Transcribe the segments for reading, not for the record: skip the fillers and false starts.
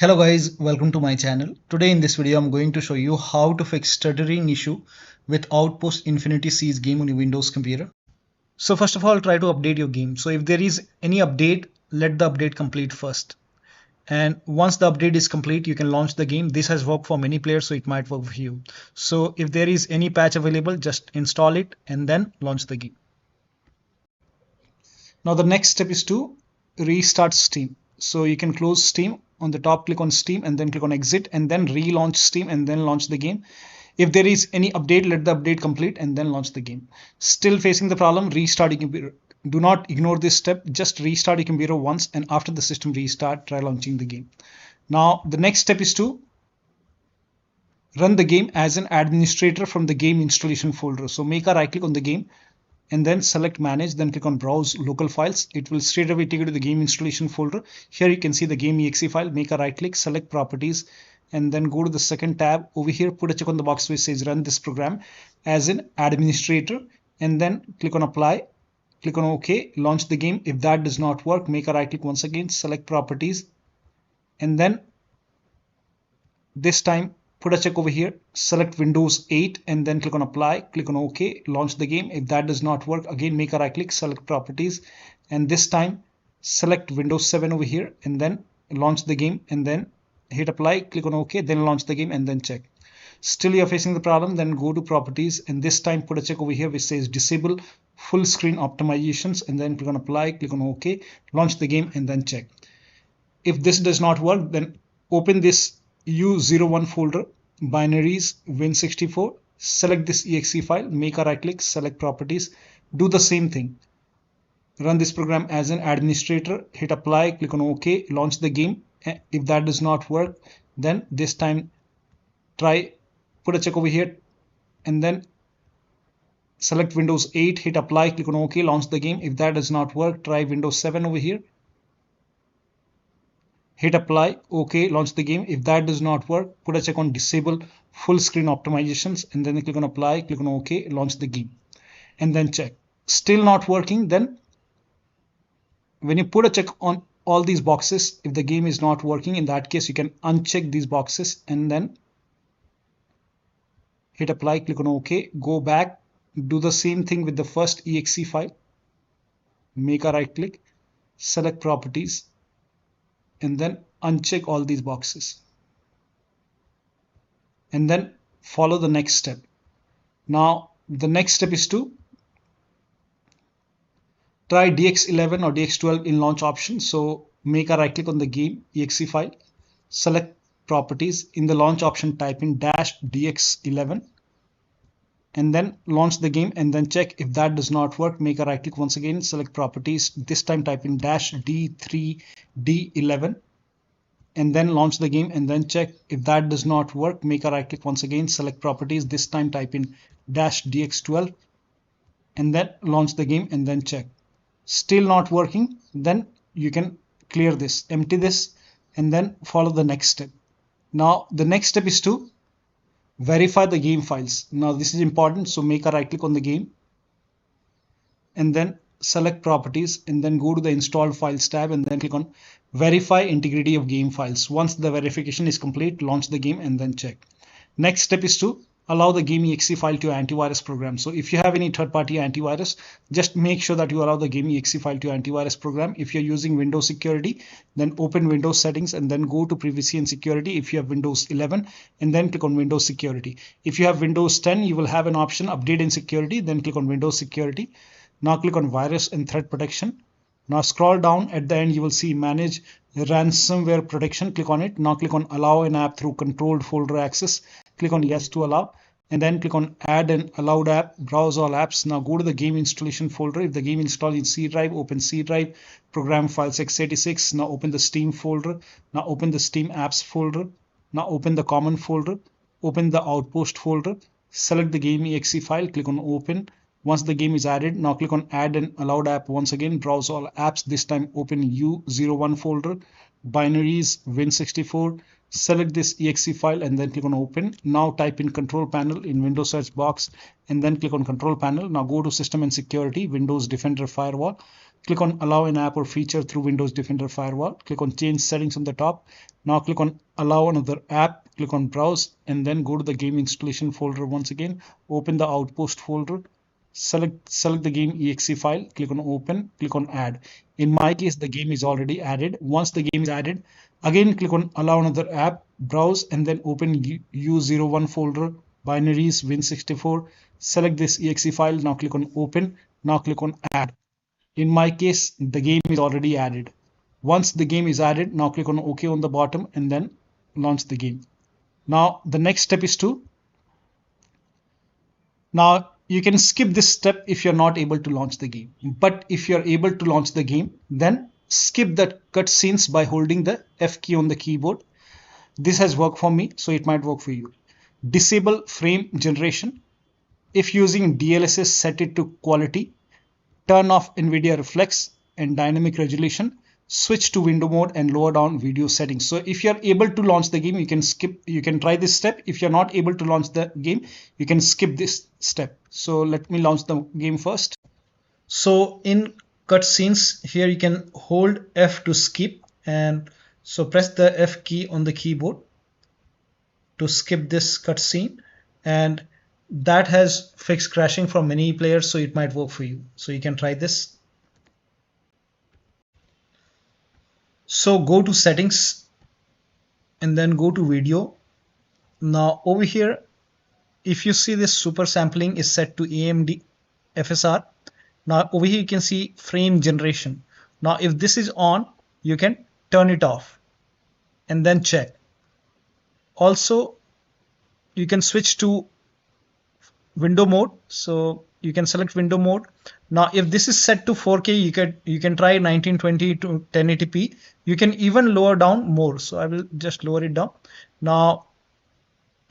Hello guys, welcome to my channel. Today in this video I'm going to show you how to fix stuttering issue with Outpost Infinity Siege game on your Windows computer. So first of all, try to update your game. So if there is any update, let the update complete first. And once the update is complete, you can launch the game. This has worked for many players, so it might work for you. So if there is any patch available, just install it and then launch the game. Now the next step is to restart Steam. So you can close Steam. On the top, click on Steam and then click on exit and then relaunch Steam and then launch the game. If there is any update, let the update complete and then launch the game. Still facing the problem, restart your computer. Do not ignore this step. Just restart your computer once, and after the system restart, try launching the game. Now the next step is to run the game as an administrator from the game installation folder. So make a right click on the game and then select manage, then click on browse local files. It will straight away take you to the game installation folder. Here you can see the game exe file. Make a right click, select properties, and then go to the second tab over here, put a check on the box which says run this program as an administrator, and then click on apply, click on OK, launch the game. If that does not work, make a right click once again, select properties, and then this time put a check over here, select Windows 8 and then click on apply, click on OK, launch the game. If that does not work, again make a right click, select properties, and this time select Windows 7 over here and then launch the game and then hit apply, click on OK, then launch the game and then check. Still you're facing the problem, then go to properties and this time put a check over here which says disable full screen optimizations and then click on apply, click on OK, launch the game and then check. If this does not work, then open this U01 folder, binaries, Win64, select this exe file, make a right click, select properties, do the same thing. Run this program as an administrator, hit apply, click on OK, launch the game. If that does not work, then this time try, put a check over here and then select Windows 8, hit apply, click on OK, launch the game. If that does not work, try Windows 7 over here. Hit apply, OK, launch the game. If that does not work, put a check on disable full screen optimizations and then click on apply, click on OK, launch the game and then check. Still not working, then when you put a check on all these boxes, if the game is not working, in that case you can uncheck these boxes and then hit apply, click on OK, go back, do the same thing with the first exe file, make a right click, select properties, and then uncheck all these boxes and then follow the next step. Now the next step is to try DX11 or DX12 in launch option. So make a right click on the game exe file, select properties, in the launch option type in -DX11 and then launch the game and then check. If that does not work, make a right click once again, select properties, this time type in -D3D11 and then launch the game and then check. If that does not work, make a right click once again, select properties, this time type in -DX12 and then launch the game and then check. Still not working, then you can clear this, empty this and then follow the next step. Now the next step is to verify the game files. Now this is important, so make a right click on the game and then select properties and then go to the installed files tab and then click on verify integrity of game files. Once the verification is complete, launch the game and then check. Next step is to allow the game exe file to antivirus program. So if you have any third-party antivirus, just make sure that you allow the game exe file to antivirus program. If you're using Windows Security, then open Windows settings and then go to privacy and security if you have Windows 11 and then click on Windows Security. If you have Windows 10, you will have an option update and security, then click on Windows Security. Now click on virus and threat protection. Now scroll down, at the end you will see manage ransomware protection, click on it. Now click on allow an app through controlled folder access, click on yes to allow and then click on add an allowed app, browse all apps. Now go to the game installation folder. If the game installed in C drive, open C drive, program files x86. Now open the Steam folder. Now open the Steam apps folder. Now open the common folder, open the Outpost folder, select the game exe file, click on open. Once the game is added, now click on add an allowed app once again, browse all apps, this time open U01 folder, binaries, Win64, select this exe file and then click on open. Now type in control panel in Windows search box and then click on control panel. Now go to system and security, Windows Defender Firewall. Click on allow an app or feature through Windows Defender Firewall. Click on change settings on the top. Now click on allow another app. Click on browse and then go to the game installation folder once again. Open the Outpost folder. Select the game exe file. Click on open. Click on add. In my case, the game is already added. Once the game is added, again click on allow another app. Browse and then open U01 folder. Binaries Win64. Select this exe file. Now click on open. Now click on add. In my case, the game is already added. Once the game is added, now click on OK on the bottom and then launch the game. Now the next step is now you can skip this step if you're not able to launch the game. But if you're able to launch the game, then skip the cutscenes by holding the F key on the keyboard. This has worked for me, so it might work for you. Disable frame generation. If using DLSS, set it to quality. Turn off Nvidia Reflex and Dynamic resolution. Switch to window mode and lower down video settings. So if you're able to launch the game, you can try this step. If you're not able to launch the game, you can skip this step. So let me launch the game first. So in cutscenes here, you can hold F to skip, and so press the F key on the keyboard to skip this cutscene, and that has fixed crashing for many players, so it might work for you. So you can try this. So go to settings and then go to video. Now over here, if you see this super sampling is set to AMD FSR. Now over here you can see frame generation. Now if this is on, you can turn it off and then check. Also, you can switch to window mode, so you can select window mode. Now if this is set to 4K, you can try 1920 to 1080p. You can even lower down more, so I will just lower it down. Now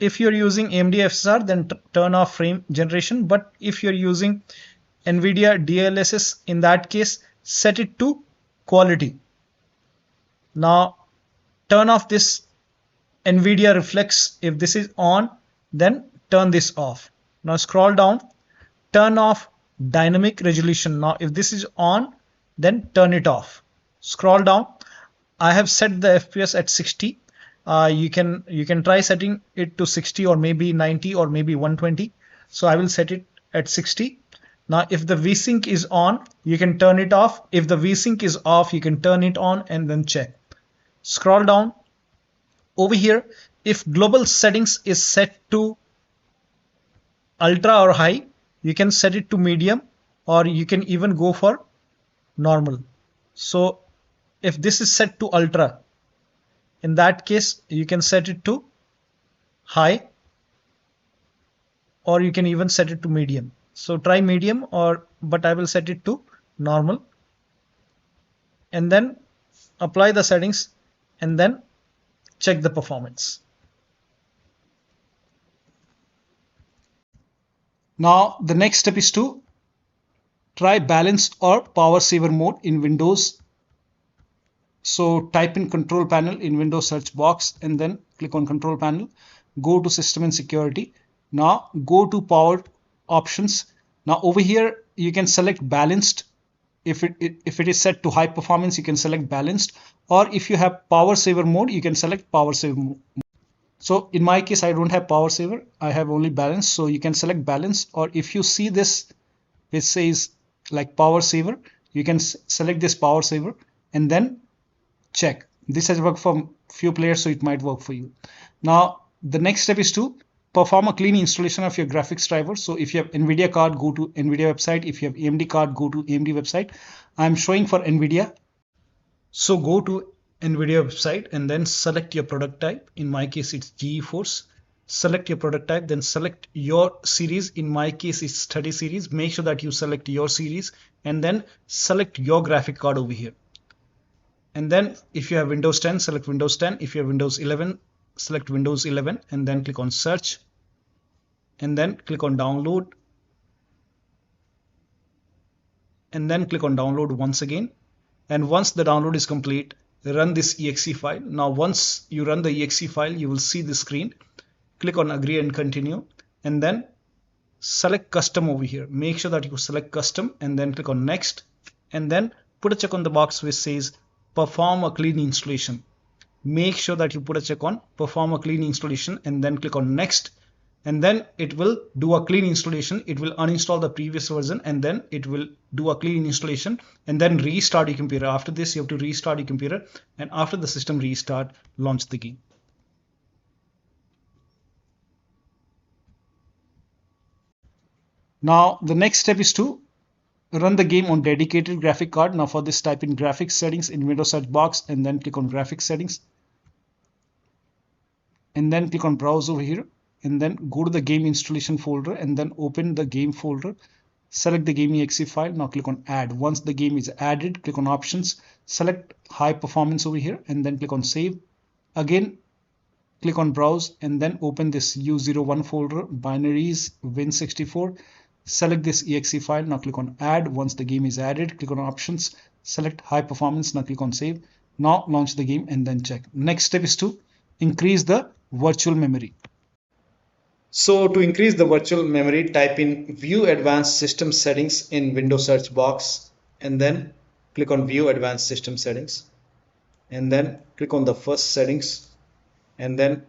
if you're using AMD FSR, then turn off frame generation, but if you're using Nvidia DLSS, in that case set it to quality. Now turn off this Nvidia Reflex. If this is on, then turn this off. Now scroll down, turn off dynamic resolution. Now if this is on, then turn it off. Scroll down. I have set the FPS at 60. You can try setting it to 60 or maybe 90 or maybe 120. So I will set it at 60. Now if the VSync is on, you can turn it off. If the VSync is off, you can turn it on and then check. Scroll down. Over here, if global settings is set to ultra or high, you can set it to medium, or you can even go for normal. So if this is set to ultra, in that case you can set it to high, or you can even set it to medium. So try medium, but I will set it to normal, and then apply the settings and then check the performance. Now the next step is to try balanced or power saver mode in Windows. So type in control panel in Windows search box and then click on control panel. Go to system and security. Now go to power options. Now over here you can select balanced. If it is set to high performance, you can select balanced, or if you have power saver mode, you can select power saver mode. So in my case, I don't have power saver, I have only balance, so you can select balance, or if you see this which says like power saver, you can select this power saver and then check. This has worked for few players, so it might work for you. Now the next step is to perform a clean installation of your graphics driver. So if you have Nvidia card, go to Nvidia website. If you have AMD card, go to AMD website. I'm showing for Nvidia. So go to Nvidia website and then select your product type. In my case, it's GeForce. Select your product type, then select your series. In my case, it's 30 series. Make sure that you select your series and then select your graphic card over here. And then if you have Windows 10, select Windows 10. If you have Windows 11, select Windows 11 and then click on search and then click on download and then click on download once again. And once the download is complete, run this exe file. Now once you run the exe file, you will see the screen. Click on agree and continue, and then select custom over here. Make sure that you select custom and then click on next, and then put a check on the box which says perform a clean installation. Make sure that you put a check on perform a clean installation and then click on next, and then it will do a clean installation. It will uninstall the previous version and then it will do a clean installation and then restart your computer. After this, you have to restart your computer, and after the system restart, launch the game. Now the next step is to run the game on dedicated graphic card. Now for this, type in graphics settings in Windows search box and then click on graphics settings, and then click on browse over here, and then go to the game installation folder and then open the game folder. Select the game exe file. Now click on add. Once the game is added, click on options, select high performance over here and then click on save. Again, click on browse and then open this U01 folder, binaries Win64. Select this exe file. Now click on add. Once the game is added, click on options, select high performance. Now click on save. Now launch the game and then check. Next step is to increase the virtual memory. So to increase the virtual memory, type in view advanced system settings in Windows search box and then click on view advanced system settings and then click on the first settings and then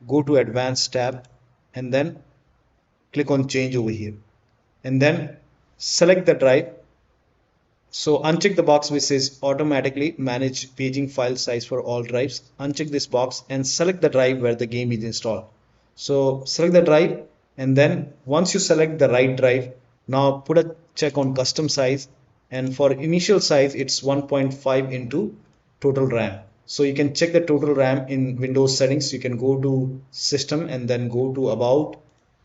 go to advanced tab and then click on change over here and then select the drive. So uncheck the box which says automatically manage paging file size for all drives. Uncheck this box and select the drive where the game is installed. So select the drive, and then once you select the right drive, now put a check on custom size, and for initial size it's 1.5 into total RAM. So you can check the total RAM in Windows settings. You can go to system and then go to about,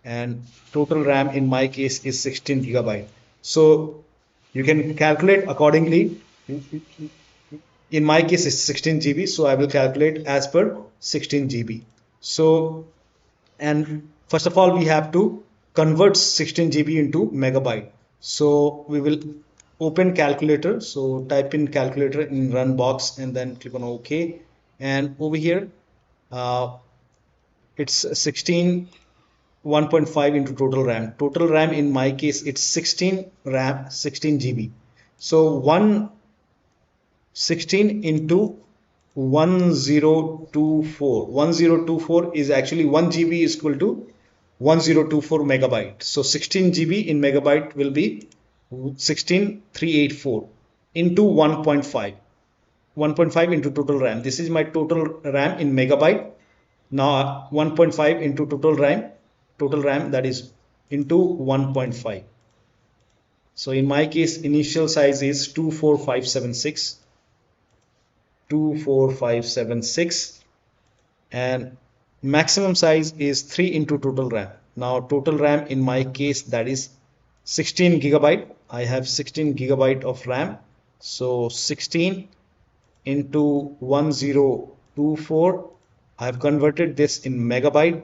and total RAM in my case is 16 gigabyte. So you can calculate accordingly. In my case it's 16 GB, so I will calculate as per 16 GB. So, and first of all we have to convert 16 GB into megabyte. So we will open calculator. So type in calculator in run box and then click on OK, and over here it's 16 1.5 into total RAM. Total RAM in my case it's 16 RAM 16 GB. So 116 into 1024 is actually 1 GB is equal to 1024 megabyte. So 16 GB in megabyte will be 16384 into 1.5 into total RAM. This is my total RAM in megabyte. Now 1.5 into total RAM that is into 1.5. So in my case initial size is 24576 and maximum size is 3 into total RAM. Now total RAM in my case that is 16 gigabyte. I have 16 gigabyte of RAM. So 16 into 1024, I have converted this in megabyte.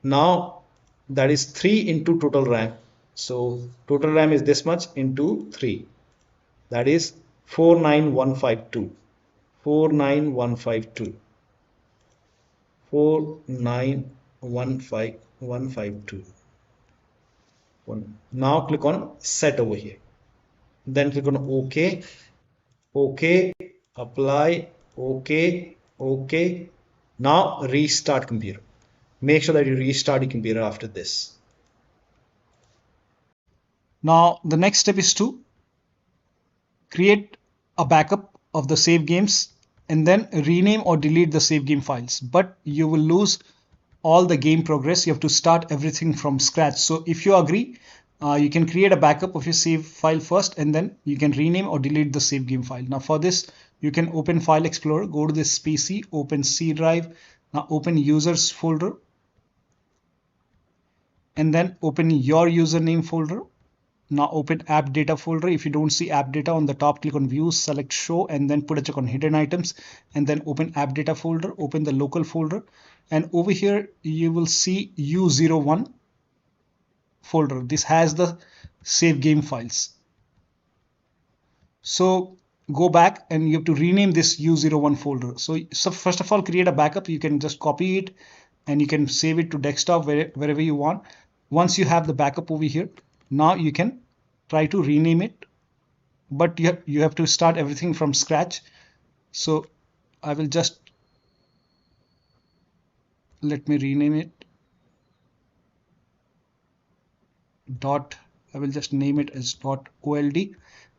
Now that is 3 into total RAM. So total RAM is this much into 3, that is 49152. 4915152. Now click on set over here, then click on OK, apply, OK. Now restart computer. Make sure that you restart your computer after this. Now the next step is to create a backup of the save games and then rename or delete the save game files, but you will lose all the game progress. You have to start everything from scratch. So if you agree, you can create a backup of your save file first and then you can rename or delete the save game file. Now for this, you can open File Explorer, go to this PC, open C drive, now open users folder and then open your username folder. Now open app data folder. If you don't see app data on the top, click on view, select show and then put a check on hidden items and then open app data folder, open the local folder, and over here you will see U01 folder. This has the save game files. So go back and you have to rename this U01 folder. So first of all, create a backup. You can just copy it and you can save it to desktop wherever you want. Once you have the backup over here, now you can try to rename it, but you have to start everything from scratch. So I will just, let me rename it dot, I will just name it as .old.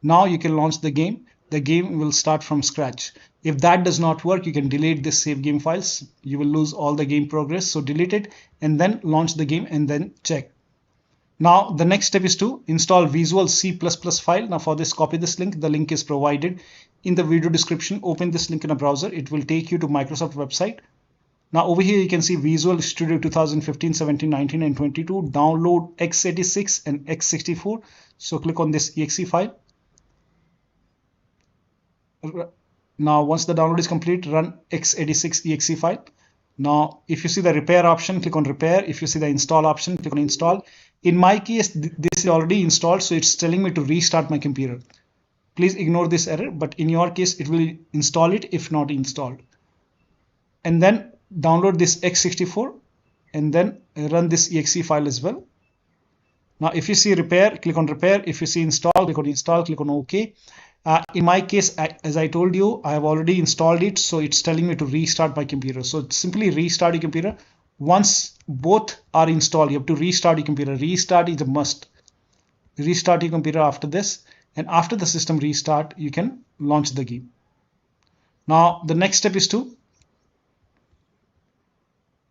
Now you can launch the game. The game will start from scratch. If that does not work, you can delete this save game files. You will lose all the game progress. So delete it and then launch the game and then check. Now the next step is to install Visual C++ file. Now for this, copy this link. The link is provided in the video description. Open this link in a browser. It will take you to Microsoft website. Now over here you can see Visual Studio 2015, 17, 19 and 22. Download x86 and x64. So click on this exe file. Now once the download is complete, run x86 exe file. Now if you see the repair option, click on repair. If you see the install option, click on install. In my case, this is already installed, so it's telling me to restart my computer. Please ignore this error, but in your case it will install it if not installed. And then download this x64 and then run this exe file as well. Now if you see repair, click on repair. If you see install, click on install, click on OK. In my case, as I told you, I have already installed it, so it's telling me to restart my computer. So simply restart your computer. Once both are installed, you have to restart your computer. Restart is a must. Restart your computer after this, and after the system restart, you can launch the game. Now the next step is to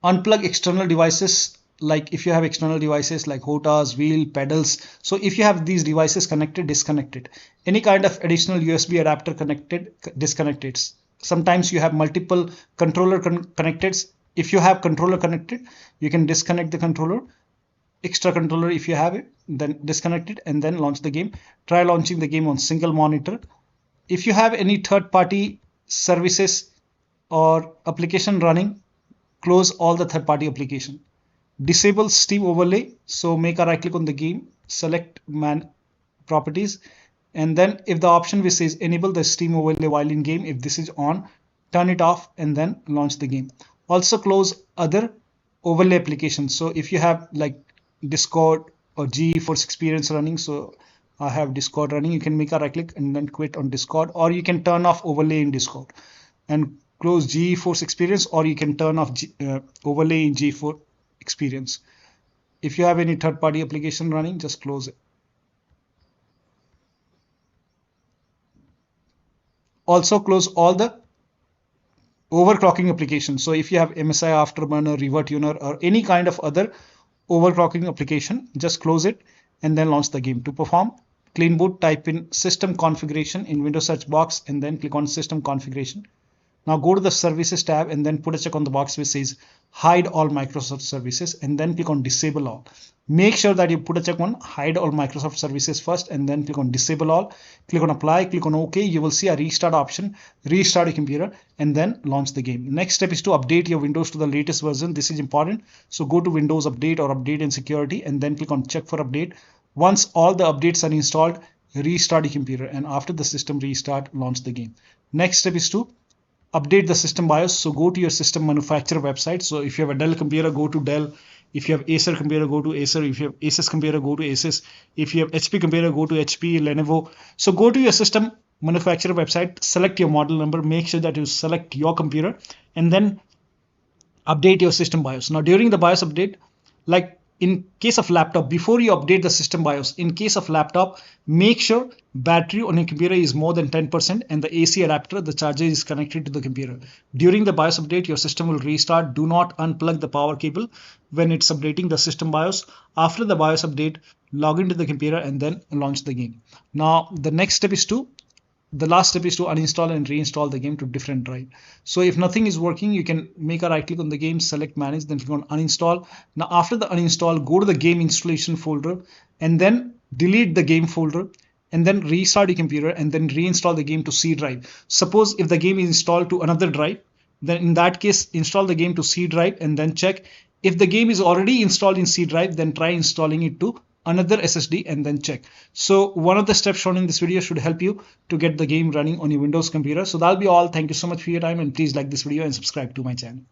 unplug external devices. Like if you have external devices like HOTAs, wheel, pedals. So if you have these devices connected, disconnect it. Any kind of additional USB adapter connected, disconnect it. Sometimes you have multiple controller connected. If you have controller connected, you can disconnect the controller. Extra controller, if you have it, then disconnect it and then launch the game. Try launching the game on single monitor. If you have any third-party services or application running, close all the third-party application. Disable Steam overlay. So make a right click on the game, select man properties, and then if the option which says enable the Steam overlay while in game, if this is on, turn it off and then launch the game. Also close other overlay applications. So if you have like Discord or GeForce Experience running, so I have Discord running, you can make a right click and then quit on Discord, or you can turn off overlay in Discord and close GeForce Experience, or you can turn off overlay in GeForce Experience. If you have any third-party application running, just close it. Also close all the overclocking applications. So if you have MSI Afterburner, ReverTuner, or any kind of other overclocking application, just close it and then launch the game. To perform clean boot, type in system configuration in Windows search box and then click on system configuration. Now go to the services tab and then put a check on the box which says hide all Microsoft services and then click on disable all. Make sure that you put a check on hide all Microsoft services first and then click on disable all. Click on apply, click on OK. You will see a restart option. Restart your computer and then launch the game. Next step is to update your Windows to the latest version. This is important. So go to Windows Update or Update and Security and then click on check for update. Once all the updates are installed, restart your computer, and after the system restart, launch the game. Next step is to update the system BIOS. So go to your system manufacturer website. So if you have a Dell computer, go to Dell. If you have Acer computer, go to Acer. If you have Asus computer, go to Asus. If you have HP computer, go to HP, Lenovo. So go to your system manufacturer website, select your model number, make sure that you select your computer and then update your system BIOS. Now during the BIOS update, like in case of laptop, before you update the system BIOS, in case of laptop, make sure battery on your computer is more than 10% and the AC adapter, the charger, is connected to the computer. During the BIOS update, your system will restart. Do not unplug the power cable when it's updating the system BIOS. After the BIOS update, log into the computer and then launch the game. Now the next step is to the last step is to uninstall and reinstall the game to different drive. So if nothing is working, you can make a right click on the game, select manage, then click on uninstall. Now after the uninstall, go to the game installation folder and then delete the game folder and then restart your computer and then reinstall the game to C drive. Suppose if the game is installed to another drive, then in that case, install the game to C drive and then check. If the game is already installed in C drive, then try installing it to another SSD, and then check. So one of the steps shown in this video should help you to get the game running on your Windows computer. So that'll be all. Thank you so much for your time, and please like this video and subscribe to my channel.